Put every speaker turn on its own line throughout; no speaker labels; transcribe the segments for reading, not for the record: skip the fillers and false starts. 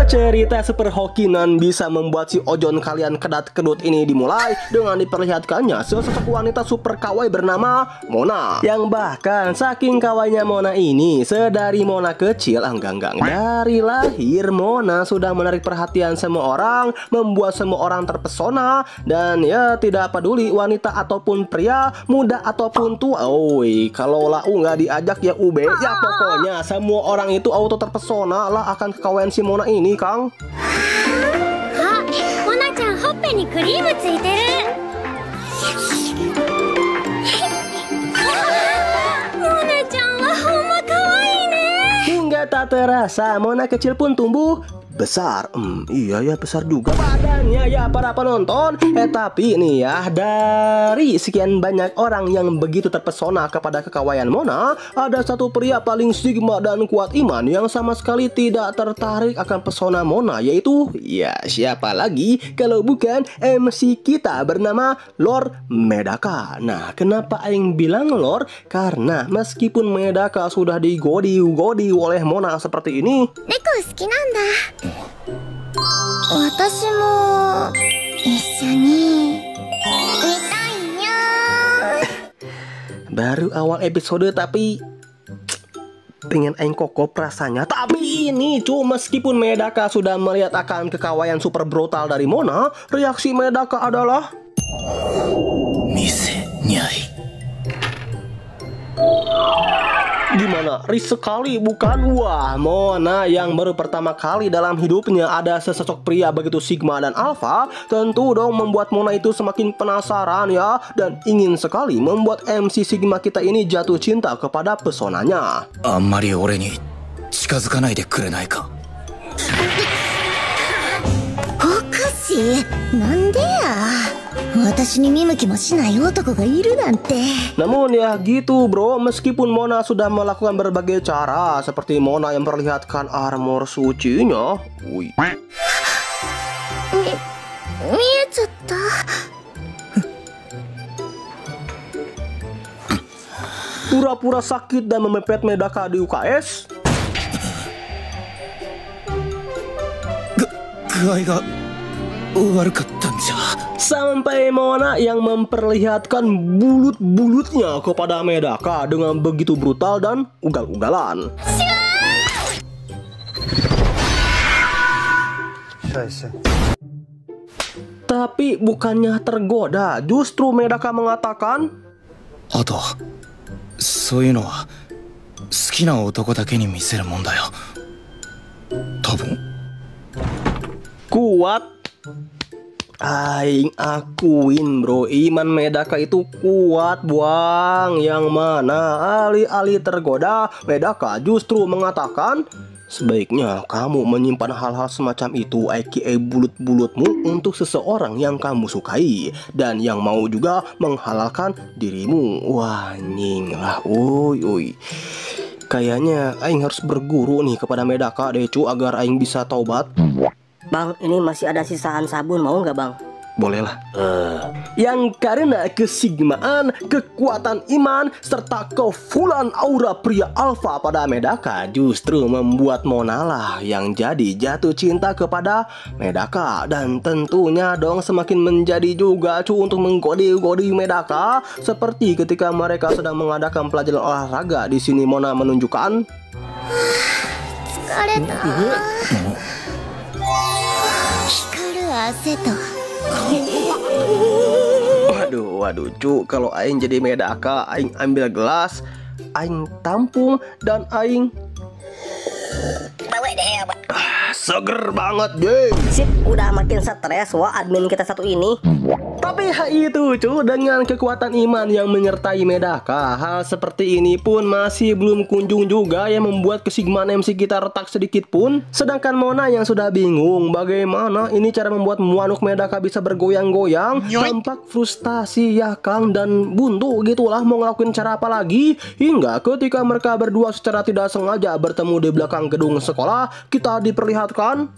Cerita super hokinan bisa membuat si ojon kalian kedat-kedut ini dimulai dengan diperlihatkannya sesosok wanita super kawaii bernama Mona, yang bahkan saking kawainya Mona ini, sedari Mona kecil, dari lahir Mona sudah menarik perhatian semua orang, membuat semua orang terpesona, dan ya tidak peduli wanita ataupun pria, muda ataupun tua. Kalau lau nggak diajak ya ube, ya pokoknya semua orang itu auto terpesona lah akan kekawaian si Mona ini, Kang.
Mona-chan, hoppe ni krim tsuiteru. Mona-chan wa honma kawaii ne.
Hingga tak terasa Mona kecil pun tumbuh besar. Iya ya, besar juga badannya ya para penonton. Tapi nih ya, dari sekian banyak orang yang begitu terpesona kepada kekawaian Mona, ada satu pria paling sigma dan kuat iman yang sama sekali tidak tertarik akan pesona Mona, yaitu ya siapa lagi kalau bukan MC kita bernama Lord Medaka. Nah, kenapa aing bilang Lord? Karena meskipun Medaka sudah digodi oleh Mona seperti ini,
Neko suki nanda. Watashi mo issho ni mitai yo.
baru awal episode tapi pengen aing kokop rasanya. Tapi ini meskipun Medaka sudah melihat akan kekawaian super brutal dari Mona, reaksi Medaka adalah
Mise nyai.
gimana? Risih sekali bukan? Wah, Mona yang baru pertama kali dalam hidupnya ada sesosok pria begitu sigma dan alpha, tentu dong membuat Mona itu semakin penasaran ya, dan ingin sekali membuat MC sigma kita ini jatuh cinta kepada pesonanya.
あんまり俺に近づかないでくれないか。
おかしい。なんでや。私に見向きもしない男がいるなんて。
Namun ya gitu bro, meskipun Mona sudah melakukan berbagai cara, seperti Mona yang memperlihatkan armor sucinya, wih,
見えちゃった。
pura-pura sakit dan memepet Medaka di UKS.
具合が悪かったんじゃ。
Sampai Mona yang memperlihatkan bulut-bulutnya kepada Medaka dengan begitu brutal dan ugal-ugalan. Tapi bukannya tergoda, justru Medaka mengatakan,
あとそういうのは好きな男だけに見せるもんだよ。多分。
kuat. Aing akuin bro, iman Medaka itu kuat buang. Yang mana alih-alih tergoda, Medaka justru mengatakan, sebaiknya kamu menyimpan hal-hal semacam itu, aka bulut-bulutmu, untuk seseorang yang kamu sukai dan yang mau juga menghalalkan dirimu. Wah nying lah, uy. Kayaknya Aing harus berguru nih kepada Medaka deh cu, agar Aing bisa taubat.
Bang, ini masih ada sisaan sabun, mau nggak bang?
Bolehlah. Yang karena kesigmaan, kekuatan iman, serta kefulan aura pria alfa pada Medaka justru membuat Mona lah yang jadi jatuh cinta kepada Medaka. Dan tentunya dong semakin menjadi juga untuk menggodi-godi Medaka. Seperti ketika mereka sedang mengadakan pelajaran olahraga. Di sini Mona menunjukkan,
疲れた。光る汗と。
Waduh cu, kalau Aing jadi Medaka, Aing ambil gelas, Aing tampung, dan Aing
Bawa deh ya, Pak.
seger banget deh.
Sip, udah makin stres wah admin kita satu ini.
Tapi itu cu, dengan kekuatan iman yang menyertai Medaka, hal seperti ini pun masih belum kunjung juga yang membuat kesigmaan MC kita retak sedikit pun. Sedangkan Mona yang sudah bingung bagaimana ini cara membuat muanuk Medaka bisa bergoyang-goyang, tampak frustasi ya Kang, dan buntu gitulah mau ngelakuin cara apa lagi. Hingga ketika mereka berdua secara tidak sengaja bertemu di belakang gedung sekolah, kita diperlihatkan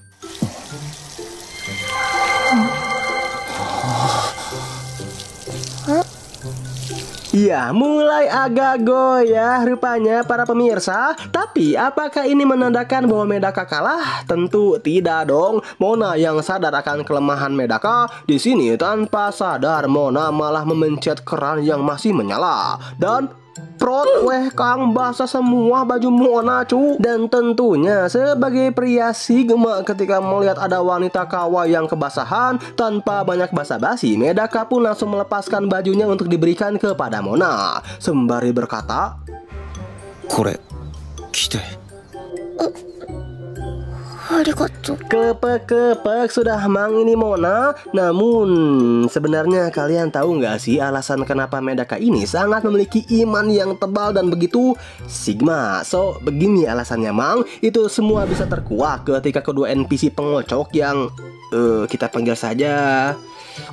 Ya, mulai agak goyah rupanya para pemirsa. Tapi apakah ini menandakan bahwa Medaka kalah? Tentu tidak dong. Mona yang sadar akan kelemahan Medaka di sini tanpa sadar Mona malah memencet keran yang masih menyala dan prot weh Kang basah semua baju Mona cu. Dan tentunya sebagai pria Sigma ketika melihat ada wanita kawa yang kebasahan, tanpa banyak basa-basi Medaka pun langsung melepaskan bajunya untuk diberikan kepada Mona sembari berkata,
これ着て
arigatou.
Kepek-kepek sudah mang ini Mona. Namun sebenarnya kalian tahu nggak sih alasan kenapa Medaka ini sangat memiliki iman yang tebal dan begitu Sigma? So begini alasannya mang. Itu semua bisa terkuak ketika kedua NPC pengocok yang kita panggil saja,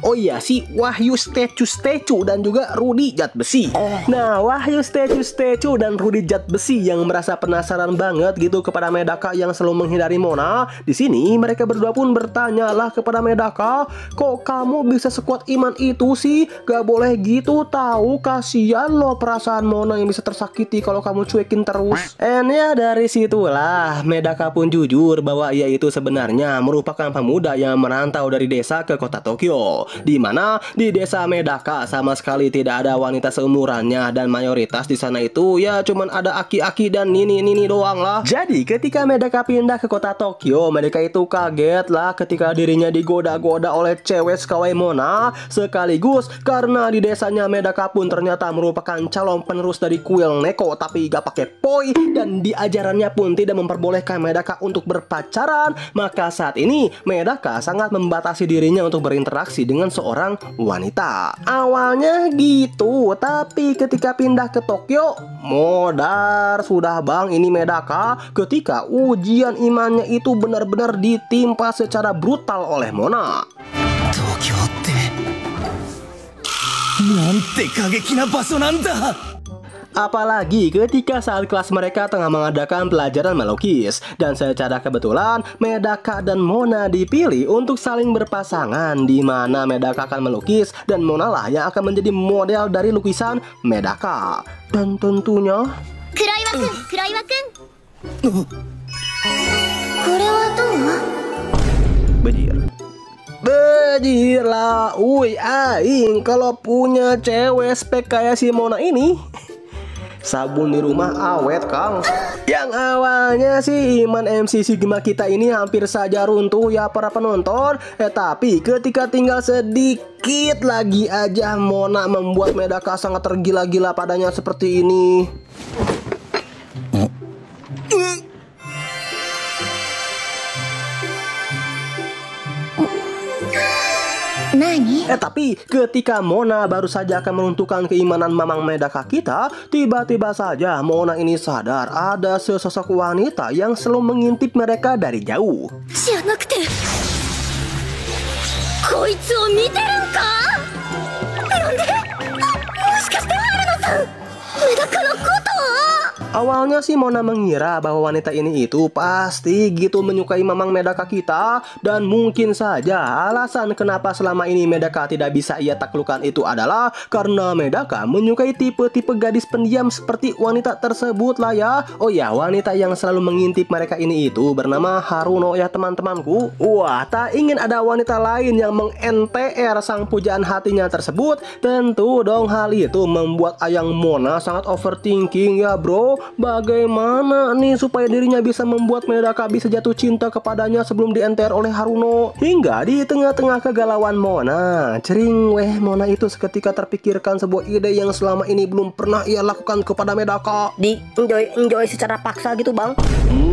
oh iya, si Wahyu Statue dan juga Rudy Jat Besi. Nah, Wahyu Statue dan Rudy Jat Besi yang merasa penasaran banget gitu kepada Medaka yang selalu menghindari Mona. Di sini mereka berdua pun bertanyalah kepada Medaka, kok kamu bisa sekuat iman itu sih? Gak boleh gitu tahu, kasihan loh perasaan Mona yang bisa tersakiti kalau kamu cuekin terus. And ya dari situlah Medaka pun jujur bahwa ia itu sebenarnya merupakan pemuda yang merantau dari desa ke kota Tokyo, di mana di desa Medaka sama sekali tidak ada wanita seumurannya dan mayoritas di sana itu ya cuman ada aki-aki dan nini-nini doang lah. Jadi ketika Medaka pindah ke kota Tokyo, mereka itu kaget lah ketika dirinya digoda-goda oleh cewek sekawai Mona, sekaligus karena di desanya Medaka pun ternyata merupakan calon penerus dari kuil Neko tapi gak pakai poi, dan di ajarannya pun tidak memperbolehkan Medaka untuk berpacaran. Maka saat ini Medaka sangat membatasi dirinya untuk berinteraksi dengan seorang wanita. Awalnya gitu, tapi ketika pindah ke Tokyo, modar sudah bang ini Medaka ketika ujian imannya itu benar-benar ditimpa secara brutal oleh Mona.
東京ってなんて過激な場所なんだ。
Apalagi ketika saat kelas mereka tengah mengadakan pelajaran melukis, dan secara kebetulan Medaka dan Mona dipilih untuk saling berpasangan, di mana Medaka akan melukis dan Mona lah yang akan menjadi model dari lukisan Medaka. Dan tentunya
黒岩くんこれはどう？
Bejir lah, aing kalau punya cewek spek kayak si Mona ini. Sabun di rumah awet Kang. Yang awalnya sih iman MC Sigma kita ini hampir saja runtuh ya para penonton. Tapi ketika tinggal sedikit lagi aja Mona membuat Medaka sangat tergila-gila padanya seperti ini.
Nani?
Tapi ketika Mona baru saja akan meruntuhkan keimanan Mamang Medaka kita, tiba-tiba saja Mona ini sadar ada sesosok wanita yang selalu mengintip mereka dari jauh.
じゃなくてこいつを見てるんか？なんで？もしかして春菜さんメダカのことを？
Awalnya sih Mona mengira bahwa wanita ini itu pasti gitu menyukai Mamang Medaka kita, dan mungkin saja alasan kenapa selama ini Medaka tidak bisa ia taklukkan itu adalah karena Medaka menyukai tipe-tipe gadis pendiam seperti wanita tersebut lah ya. Oh ya, wanita yang selalu mengintip mereka ini itu bernama Haruno ya teman-temanku. Wah, tak ingin ada wanita lain yang meng-NTR sang pujaan hatinya tersebut. Tentu dong hal itu membuat ayang Mona sangat overthinking ya bro. Bagaimana nih supaya dirinya bisa membuat Medaka bisa jatuh cinta kepadanya sebelum di-NTR oleh Haruno? Hingga di tengah-tengah kegalauan Mona, cering weh Mona itu seketika terpikirkan sebuah ide yang selama ini belum pernah ia lakukan kepada Medaka.
Di enjoy secara paksa gitu bang.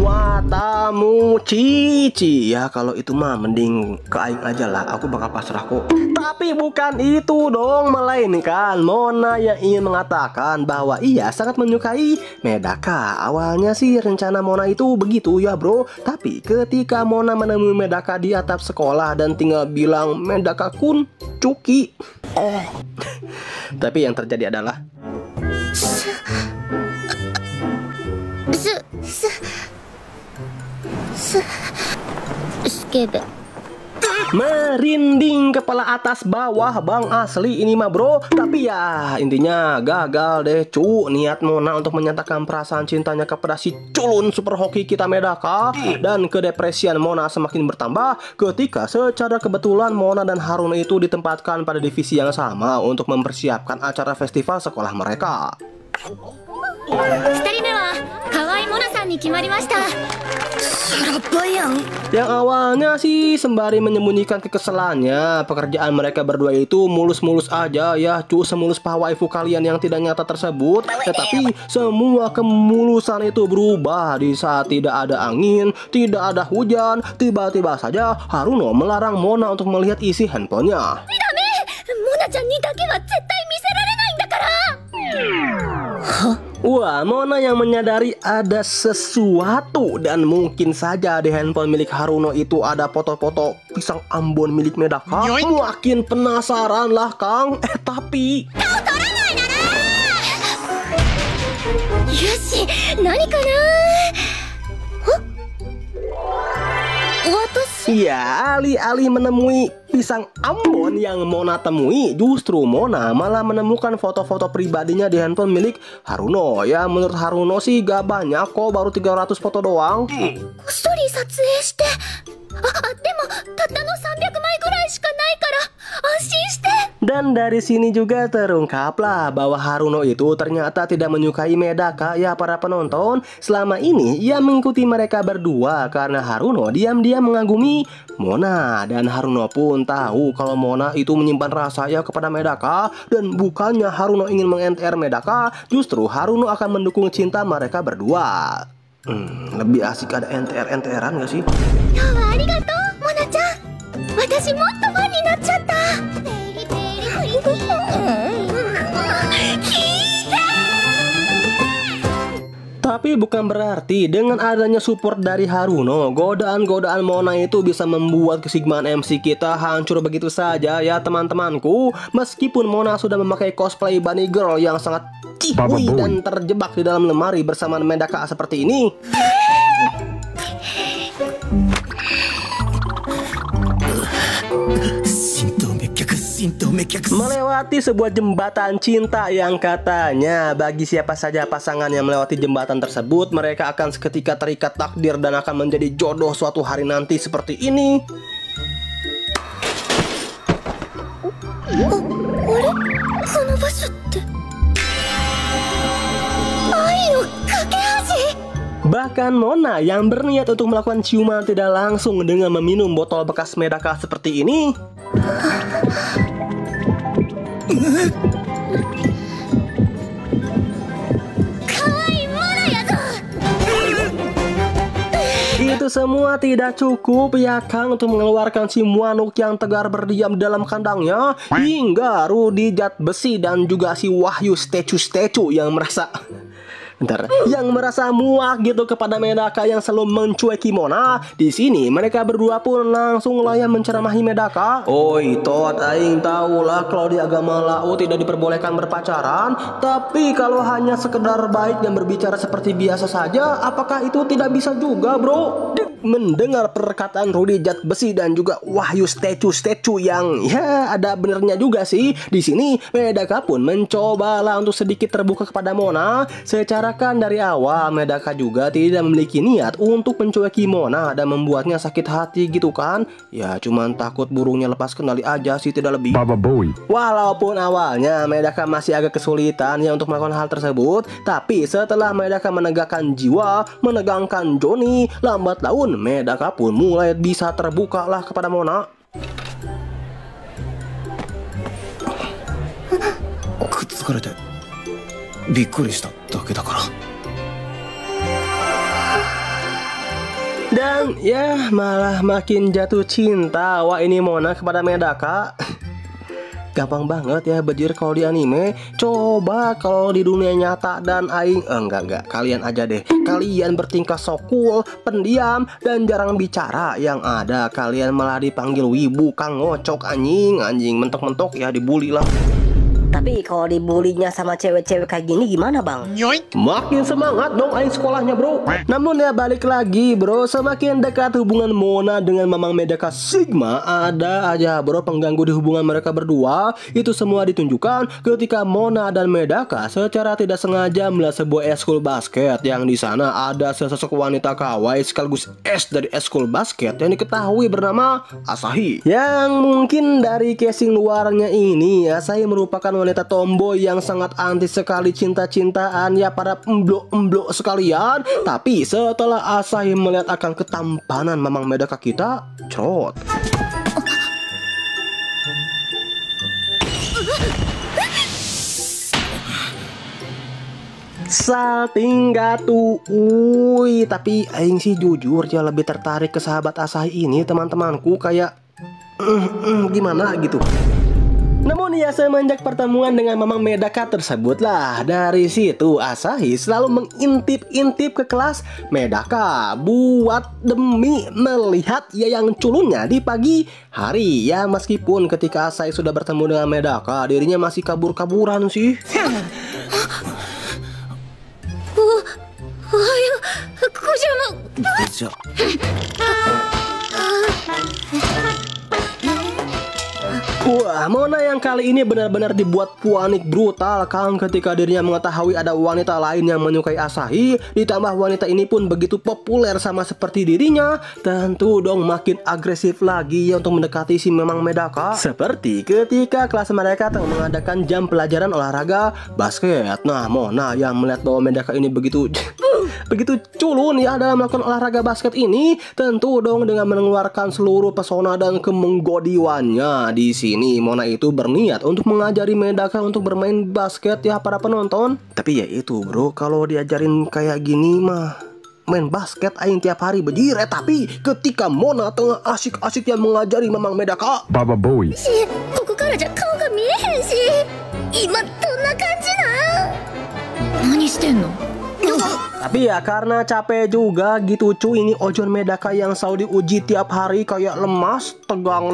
Matamu cici. Ya kalau itu mah mending ke aing aja lah, aku bakal pasrah kok. Tapi bukan itu dong, melainkan Mona yang ingin mengatakan bahwa ia sangat menyukai Medaka. Awalnya sih rencana Mona itu begitu ya bro. Tapi ketika Mona menemui Medaka di atap sekolah dan tinggal bilang Medaka kun cuki. Tapi yang terjadi adalah
スケベ。
Merinding kepala atas bawah bang, asli ini mah bro. Tapi ya intinya gagal deh cu niat Mona untuk menyatakan perasaan cintanya kepada si culun super hoki kita Medaka. Dan kedepresian Mona semakin bertambah ketika secara kebetulan Mona dan Haruno itu ditempatkan pada divisi yang sama untuk mempersiapkan acara festival sekolah mereka.
2人目は河合モナさんに決まりました。
Yang awalnya sih sembari menyembunyikan kekesalannya, pekerjaan mereka berdua itu mulus-mulus aja ya cu, semulus waifu kalian yang tidak nyata tersebut. Tetapi semua kemulusan itu berubah di saat tidak ada angin, tidak ada hujan. Tiba-tiba saja Haruno melarang Mona untuk melihat isi handphonenya.
ダメ、モナちゃんにだけは絶対見せられないんだから。
Wah, Mona yang menyadari ada sesuatu dan mungkin saja di handphone milik Haruno itu ada foto-foto pisang Ambon milik Medaka. Makin penasaran lah Kang. Tapi
よし、何かな。私
ya, alih-alih menemui pisang Ambon yang Mona temui, justru Mona malah menemukan foto-foto pribadinya di handphone milik Haruno. Ya, menurut Haruno sih gak banyak kok, baru 300 foto doang.
こっそり撮影して。でもたったの300枚ぐらいしかないから安心して。
Dan dari sini juga terungkaplah bahwa Haruno itu ternyata tidak menyukai Medaka ya para penonton. Selama ini ia mengikuti mereka berdua karena Haruno diam-diam mengagumi Mona. Dan Haruno pun tahu kalau Mona itu menyimpan rasa ya kepada Medaka. Dan bukannya Haruno ingin meng-NTR Medaka, justru Haruno akan mendukung cinta mereka berdua. Lebih asik ada NTR-NTRan gak sih?
今日はありがとうモナちゃん。私もっとファンになっちゃった。
Tapi bukan berarti dengan adanya support dari Haruno, godaan-godaan Mona itu bisa membuat kesigmaan MC kita hancur begitu saja ya teman-temanku. Meskipun Mona sudah memakai cosplay bunny girl yang sangat cihuy dan terjebak di dalam lemari bersama Medaka seperti ini. Melewati sebuah jembatan cinta yang katanya bagi siapa saja pasangan yang melewati jembatan tersebut, mereka akan seketika terikat takdir dan akan menjadi jodoh suatu hari nanti seperti ini.
あれ、この場所って。愛の架け橋。
Bahkan Mona yang berniat untuk melakukan ciuman tidak langsung dengan meminum botol bekas Medaka seperti ini. Itu semua tidak cukup ya Kang untuk mengeluarkan si Muanuk yang tegar berdiam dalam kandangnya, hingga Rudy Jat Besi dan juga si Wahyu statue yang merasa yang merasa muak gitu kepada Medaka yang selalu mencueki Mona. Di sini mereka berdua pun langsung layak menceramahi Medaka. Oi Tot, aing tahulah kalau di agama Lao tidak diperbolehkan berpacaran, tapi kalau hanya sekedar baik dan berbicara seperti biasa saja, apakah itu tidak bisa juga bro? Mendengar perkataan Rudy Jat Besi dan juga Wahyu statue yang ya ada benernya juga sih. Di sini Medaka pun mencobalah untuk sedikit terbuka kepada Mona. Secara kan dari awal Medaka juga tidak memiliki niat untuk mencueki Mona dan membuatnya sakit hati gitu kan. Ya cuman takut burungnya lepas kendali aja sih, tidak lebih. Walaupun awalnya Medaka masih agak kesulitan ya untuk melakukan hal tersebut, tapi setelah Medaka menegakkan jiwa, menegangkan Johnny, lambat laun Medaka pun mulai bisa terbuka lah kepada Mona. Dan ya malah makin jatuh cinta wah ini Mona kepada Medaka. Gampang banget ya bejir kalau di anime. Coba kalau di dunia nyata dan aing enggak kalian aja deh. Kalian bertingkah so cool, pendiam dan jarang bicara. Yang ada kalian malah dipanggil wibu, kang ngocok, anjing mentok-mentok ya dibully lah.
Tapi kalau dibulinya sama cewek-cewek kayak gini gimana bang?
Makin semangat dong aing sekolahnya bro. Namun ya balik lagi bro, semakin dekat hubungan Mona dengan Mamang Medaka Sigma, ada aja bro pengganggu di hubungan mereka berdua. Itu semua ditunjukkan ketika Mona dan Medaka secara tidak sengaja melihat sebuah eskul basket yang di sana ada sesosok wanita kawaii sekaligus es dari eskul basket yang diketahui bernama Asahi. Yang mungkin dari casing luarnya ini, Asahi merupakan wanita tomboy yang sangat anti sekali cinta-cintaan ya para emblok-emblok sekalian. Tapi setelah Asahi melihat akan ketampanan Mamang Medaka kita, cerot. Salting gatu. Tapi aing sih jujur ya lebih tertarik ke sahabat Asahi ini teman-temanku, kayak gimana gitu. Namun ya semenjak pertemuan dengan Mamang Medaka tersebutlah, dari situ Asahi selalu mengintip-intip ke kelas Medaka buat demi melihat ya yang culunnya di pagi hari. Ya meskipun ketika Asahi sudah bertemu dengan Medaka, dirinya masih kabur-kaburan sih. Wah, Mona yang kali ini benar-benar dibuat panik brutal kan ketika dirinya mengetahui ada wanita lain yang menyukai Asahi. Ditambah wanita ini pun begitu populer sama seperti dirinya, tentu dong makin agresif lagi ya untuk mendekati si Mamang Medaka. Seperti ketika kelas mereka tengah mengadakan jam pelajaran olahraga basket. Nah, Mona yang melihat bahwa Medaka ini begitu culun ya dalam melakukan olahraga basket ini, tentu dong dengan mengeluarkan seluruh pesona dan kemenggodiwannya. Di sini Mona itu berniat untuk mengajari Medaka untuk bermain basket ya para penonton. Tapi ya itu bro, kalau diajarin kayak gini mah main basket aing tiap hari bejire. Tapi ketika Mona tengah asik-asik yang mengajari Mamang Medaka,
Baba Bowie,
ここからじゃ顔が見えへんし、今どんな感じなん？何してんの？
tapi ya karena capek juga gitu cuy, ini ojon Medaka yang selalu diuji tiap hari kayak lemas, tegang.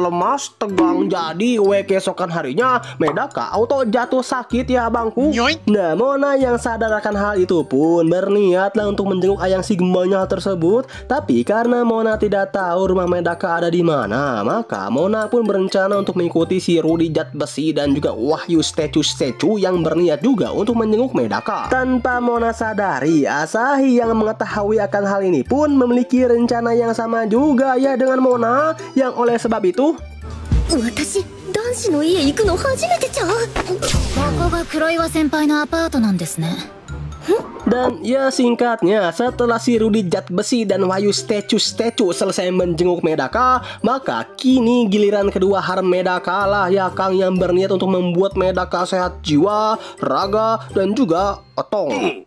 Jadi keesokan harinya Medaka auto jatuh sakit ya bangku. Nah, Mona yang sadar akan hal itu pun berniatlah untuk menjenguk ayang Sigmanya tersebut. Tapi karena Mona tidak tahu rumah Medaka ada di mana, maka Mona pun berencana untuk mengikuti si Rudy Jat Besi dan juga Wahyu Statue yang berniat juga untuk menjenguk Medaka. Tanpa Mona sadari, Asahi yang mengetahui akan hal ini pun memiliki rencana yang sama juga ya dengan Mona, yang oleh sebab itu
私、男子の家行くの初めてちゃう？ここが黒岩先輩のアパートなんですね。
Dan ya singkatnya, setelah si Rudy Jat Besi dan Wahyu Statue selesai menjenguk Medaka, maka kini giliran kedua harem Medaka lah ya Kang yang berniat untuk membuat Medaka sehat jiwa, raga, dan juga otong.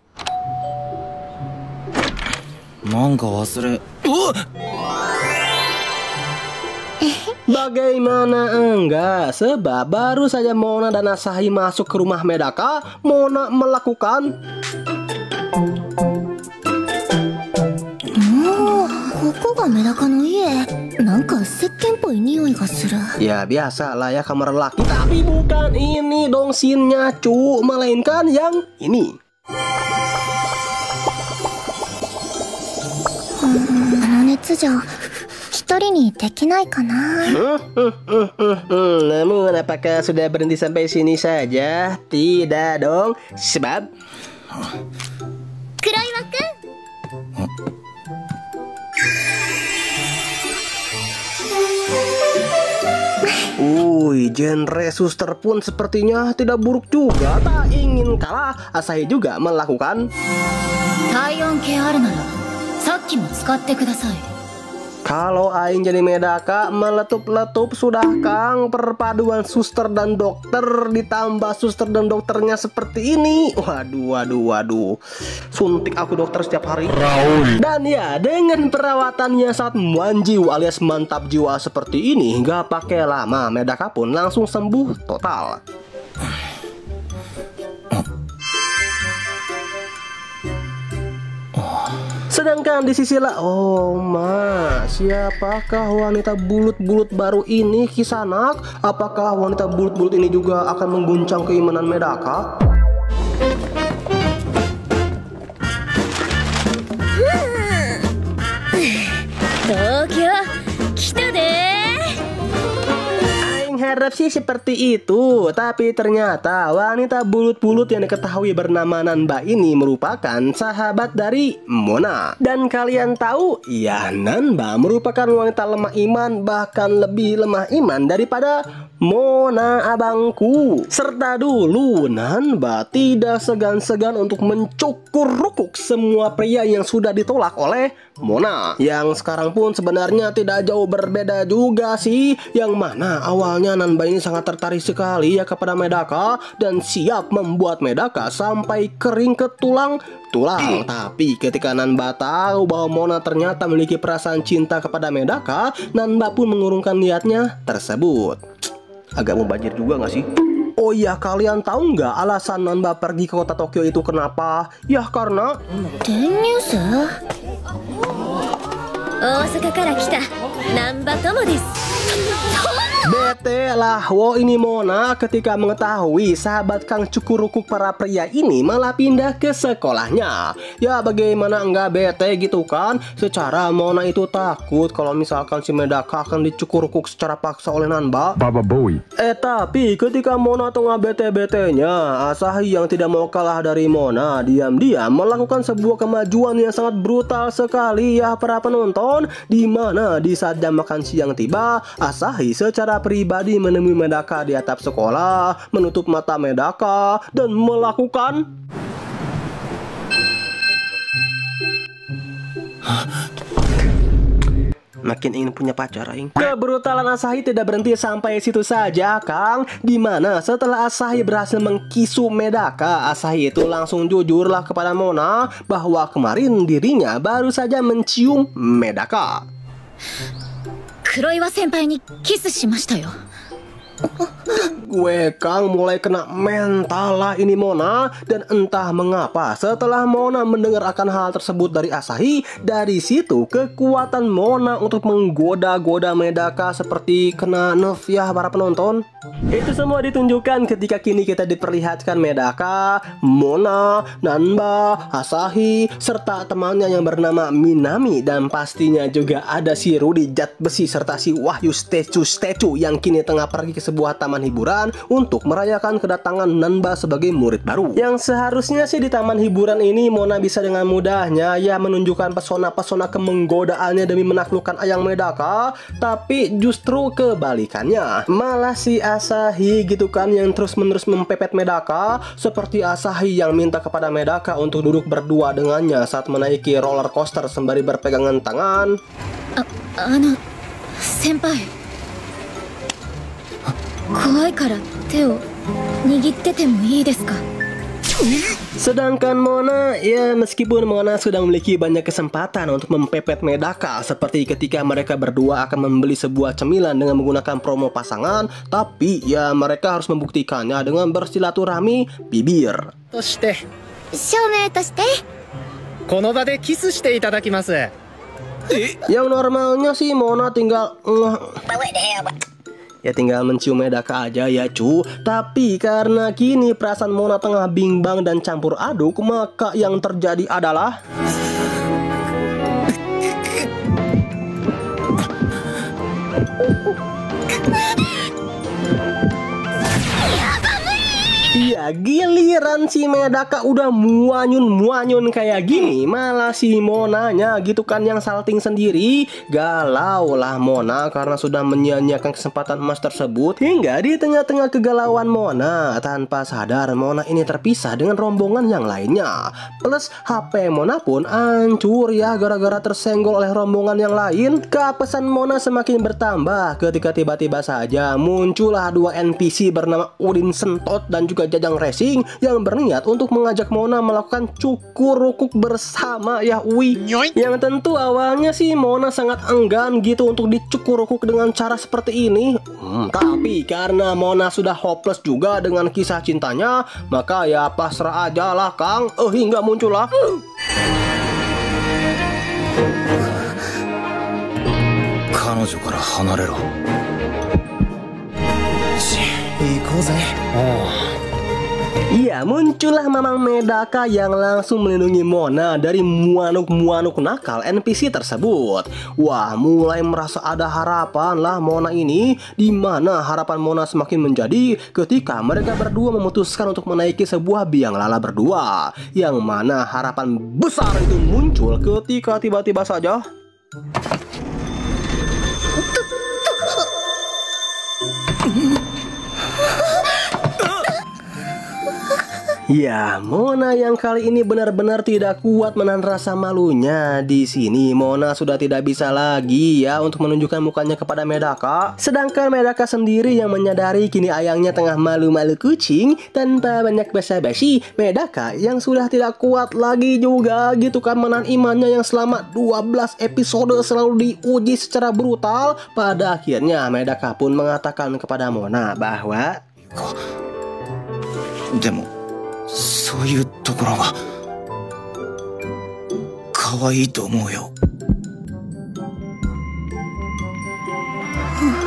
Bagaimana enggak? Sebab baru saja Mona dan Asahi masuk ke rumah Medaka, Mona melakukan ya biasa lah ya kamar laki. Tapi bukan ini dong scene-nya cu, melainkan yang ini. Namun apakah sudah berhenti sampai sini saja? Tidak dong, sebab genre suster pun sepertinya tidak buruk juga. Tak ingin kalah, Asahi juga melakukan kalau aing jadi Medaka meletup-letup sudah Kang. Perpaduan suster dan dokter ditambah suster dan dokternya seperti ini. Waduh. Suntik aku dokter setiap hari. Dan ya dengan perawatannya saat manjiw alias mantap jiwa seperti ini, nggak pakai lama Medaka pun langsung sembuh total. Sedangkan di sisi lain, oh siapakah wanita bulut-bulut baru ini Kisanak? Apakah wanita bulut-bulut ini juga akan mengguncang keimanan Medaka?
Tokyo, kita deh.
Harap sih seperti itu, tapi ternyata wanita bulut-bulut yang diketahui bernama Nanba ini merupakan sahabat dari Mona. Dan kalian tahu, ya Nanba merupakan wanita lemah iman, bahkan lebih lemah iman daripada Mona abangku. Serta dulu Nanba tidak segan-segan untuk mencukur rukuk semua pria yang sudah ditolak oleh Mona. Yang sekarang pun sebenarnya tidak jauh berbeda juga sih, yang mana awalnya Nanba ini sangat tertarik sekali ya kepada Medaka dan siap membuat Medaka sampai kering ke tulang. Tapi ketika Nanba tahu bahwa Mona ternyata memiliki perasaan cinta kepada Medaka, Nanba pun mengurungkan niatnya tersebut. Agak mubazir juga gak sih? Oh iya, kalian tahu nggak alasan Nanba pergi ke kota Tokyo itu kenapa? Ya karena
Dennyusu? Osaka kara kita, Nanba tomo desu.
bete lah, ini Mona ketika mengetahui sahabat Kang Cukurukuk para pria ini malah pindah ke sekolahnya. Ya bagaimana enggak bete gitu kan? Secara Mona itu takut kalau misalkan si Medaka akan dicukurukuk secara paksa oleh Nanba.
Baba Boy.
Tapi ketika Mona tengah bete-betenya, Asahi yang tidak mau kalah dari Mona diam-diam melakukan sebuah kemajuan yang sangat brutal sekali ya para penonton, di mana di saat jam makan siang tiba, Asahi secara pribadi menemui Medaka di atap sekolah, menutup mata Medaka dan melakukan makin ingin punya pacar aing. Kebrutalan Asahi tidak berhenti sampai situ saja Kang, dimana setelah Asahi berhasil mengkisu Medaka, Asahi itu langsung jujurlah kepada Mona bahwa kemarin dirinya baru saja mencium Medaka.
Kuroiwa senpai ni kiss shimashita yo.
Gue Kang mulai kena mental lah ini Mona. Dan entah mengapa setelah Mona mendengar akan hal tersebut dari Asahi, dari situ kekuatan Mona untuk menggoda-goda Medaka seperti kena nerf ya para penonton. Itu semua ditunjukkan ketika kini kita diperlihatkan Medaka, Mona, Nanba, Asahi, serta temannya yang bernama Minami. Dan pastinya juga ada si Rudy Jat Besi serta si Wahyu Statue yang kini tengah pergi ke sebuah taman hiburan untuk merayakan kedatangan Nanba sebagai murid baru. Yang seharusnya sih di taman hiburan ini Mona bisa dengan mudahnya ya menunjukkan pesona-pesona kemenggodaannya demi menaklukkan Ayang Medaka, tapi justru kebalikannya. Malah si Asahi gitu kan yang terus-menerus mempepet Medaka, seperti Asahi yang minta kepada Medaka untuk duduk berdua dengannya saat menaiki roller coaster sembari berpegangan tangan.
Senpai. 怖いから手を握っててもいいですか?
Sedangkan Mona, ya meskipun Mona sudah memiliki banyak kesempatan untuk mempepet Medaka, seperti ketika mereka berdua akan membeli sebuah cemilan dengan menggunakan promo pasangan, tapi ya mereka harus membuktikannya dengan bersilaturahmi bibir.
として
証明として
この場でキスしていただきます。
Yang normalnya sih Mona tinggal ya tinggal mencium Medaka aja ya cu. Tapi karena kini perasaan Mona tengah bimbang dan campur aduk, maka yang terjadi adalah iya, giliran si Medaka udah muanyun kayak gini, malah si Monanya gitu kan yang salting sendiri. Galau lah Mona karena sudah menyia-nyiakan kesempatan emas tersebut. Hingga di tengah-tengah kegalauan Mona, tanpa sadar Mona ini terpisah dengan rombongan yang lainnya. Plus HP Mona pun hancur ya gara-gara tersenggol oleh rombongan yang lain. Keapesan Mona semakin bertambah ketika tiba-tiba saja muncullah dua NPC bernama Udin Sentot dan juga Jajang Racing yang berniat untuk mengajak Mona melakukan cukur-rukuk bersama ya Ui. Yang tentu awalnya sih Mona sangat enggan gitu untuk dicukur-rukuk dengan cara seperti ini. Tapi karena Mona sudah hopeless juga dengan kisah cintanya, maka ya pasrah aja lah Kang. Hingga muncullah
彼女から離れろ。行こうぜ。
Iya, muncullah Mamang Medaka yang langsung melindungi Mona dari muanuk-muanuk nakal NPC tersebut. Wah, mulai merasa ada harapan lah Mona ini. Dimana harapan Mona semakin menjadi ketika mereka berdua memutuskan untuk menaiki sebuah biang lala berdua. Yang mana harapan besar itu muncul ketika tiba-tiba saja ya, Mona yang kali ini benar-benar tidak kuat menahan rasa malunya. Di sini Mona sudah tidak bisa lagi ya untuk menunjukkan mukanya kepada Medaka. Sedangkan Medaka sendiri yang menyadari kini ayangnya tengah malu-malu kucing tanpa banyak basa-basi. Medaka yang sudah tidak kuat lagi juga gitu kan menahan imannya yang selama 12 episode selalu diuji secara brutal. Pada akhirnya Medaka pun mengatakan kepada Mona bahwa
でもそういうところが可愛いと思うよ。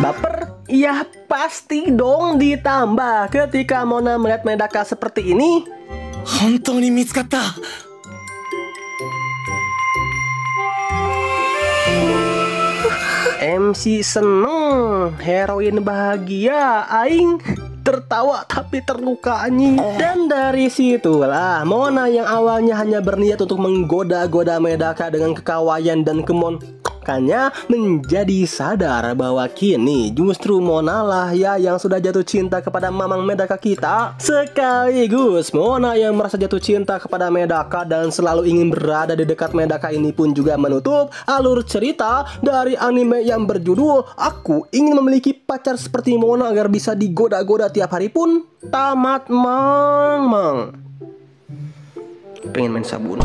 baper? Iya pasti dong, ditambah ketika Mona melihat Medaka seperti ini.
本当に見つかった。
MC seneng, heroin bahagia, aing tertawa tapi terluka anjing. Dan dari situlah Mona yang awalnya hanya berniat untuk menggoda-goda Medaka dengan kekawayan dan kemonkannya menjadi sadar bahwa kini justru Mona lah ya yang sudah jatuh cinta kepada Mamang Medaka kita. Sekaligus Mona yang merasa jatuh cinta kepada Medaka dan selalu ingin berada di dekat Medaka ini pun juga menutup alur cerita dari anime yang berjudul Aku Ingin Memiliki Pacar Seperti Mona agar bisa digoda-goda tiap hari pun tamat. Mang pengen main sabun.